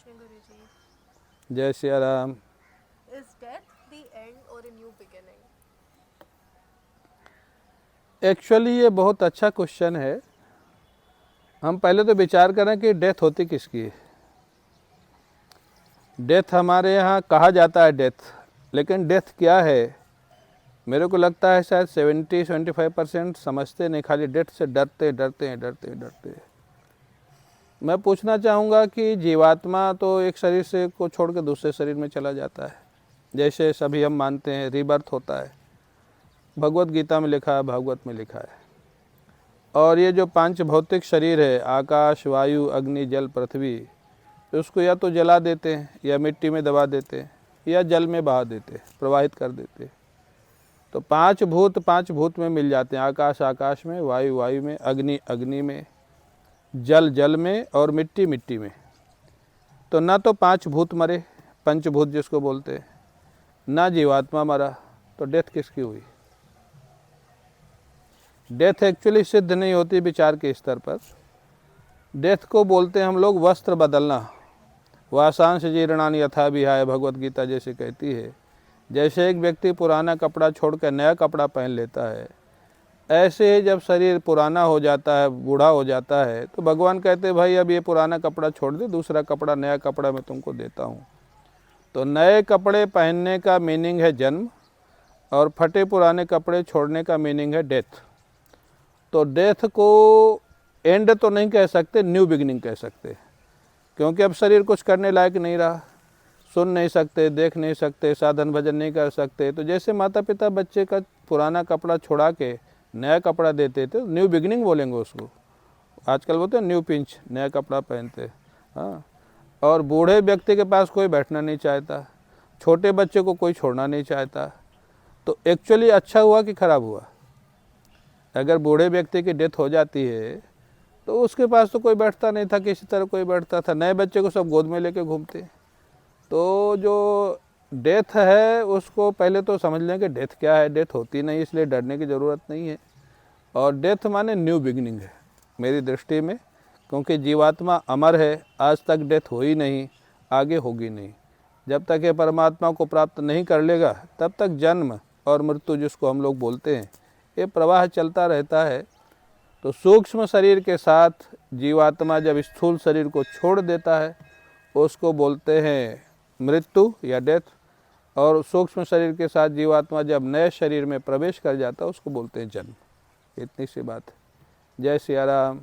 Krishna Guruji. जय Siya Ram. Is death the end or a new beginning? Actually ये बहुत अच्छा क्वेश्चन है। हम पहले तो विचार करें कि डेथ होती किसकी है। डेथ हमारे यहाँ कहा जाता है डेथ, लेकिन डेथ क्या है मेरे को लगता है शायद 70-75% समझते नहीं, खाली डेथ से डरते डरते हैं डरते डरते। मैं पूछना चाहूँगा कि जीवात्मा तो एक शरीर से को छोड़ के दूसरे शरीर में चला जाता है, जैसे सभी हम मानते हैं रीबर्थ होता है, भगवत गीता में लिखा है, भागवत में लिखा है। और ये जो पांच भौतिक शरीर है, आकाश, वायु, अग्नि, जल, पृथ्वी, उसको या तो जला देते हैं या मिट्टी में दबा देते हैं या जल में बहा देते हैं, प्रवाहित कर देते हैं। तो पांच भूत में मिल जाते हैं, आकाश आकाश में, वायु वायु में, अग्नि अग्नि में, जल जल में और मिट्टी मिट्टी में। तो ना तो पांच भूत मरे, पंचभूत जिसको बोलते हैं, ना जीवात्मा मरा, तो डेथ किसकी हुई। डेथ एक्चुअली सिद्ध नहीं होती विचार के स्तर पर। डेथ को बोलते हैं हम लोग वस्त्र बदलना। वासांश जीर्णानि यथा विहाय, भगवत गीता जैसे कहती है। जैसे एक व्यक्ति पुराना कपड़ा छोड़कर नया कपड़ा पहन लेता है, ऐसे ही जब शरीर पुराना हो जाता है, बूढ़ा हो जाता है, तो भगवान कहते हैं भाई अब ये पुराना कपड़ा छोड़ दे, दूसरा कपड़ा, नया कपड़ा मैं तुमको देता हूँ। तो नए कपड़े पहनने का मीनिंग है जन्म, और फटे पुराने कपड़े छोड़ने का मीनिंग है डेथ। तो डेथ को एंड तो नहीं कह सकते, न्यू बिगिनिंग कह सकते, क्योंकि अब शरीर कुछ करने लायक नहीं रहा, सुन नहीं सकते, देख नहीं सकते, साधन भजन नहीं कर सकते। तो जैसे माता पिता बच्चे का पुराना कपड़ा छुड़ा के नया कपड़ा देते थे, न्यू बिगिनिंग बोलेंगे उसको। आजकल बोलते हैं न्यू पिंच, नया कपड़ा पहनते। हाँ, और बूढ़े व्यक्ति के पास कोई बैठना नहीं चाहता, छोटे बच्चे को कोई छोड़ना नहीं चाहता। तो एक्चुअली अच्छा हुआ कि खराब हुआ। अगर बूढ़े व्यक्ति की डेथ हो जाती है तो उसके पास तो कोई बैठता नहीं था, किसी तरह कोई बैठता था, नए बच्चे को सब गोद में लेके घूमते। तो जो डेथ है उसको पहले तो समझ लें कि डेथ क्या है। डेथ होती नहीं, इसलिए डरने की ज़रूरत नहीं है। और डेथ माने न्यू बिगिनिंग है मेरी दृष्टि में, क्योंकि जीवात्मा अमर है, आज तक डेथ हो ही नहीं, आगे होगी नहीं। जब तक ये परमात्मा को प्राप्त नहीं कर लेगा तब तक जन्म और मृत्यु जिसको हम लोग बोलते हैं, ये प्रवाह चलता रहता है। तो सूक्ष्म शरीर के साथ जीवात्मा जब स्थूल शरीर को छोड़ देता है उसको बोलते हैं मृत्यु या डेथ, और सूक्ष्म शरीर के साथ जीवात्मा जब नए शरीर में प्रवेश कर जाता है उसको बोलते हैं जन्म। इतनी सी बात है। जय सिया राम।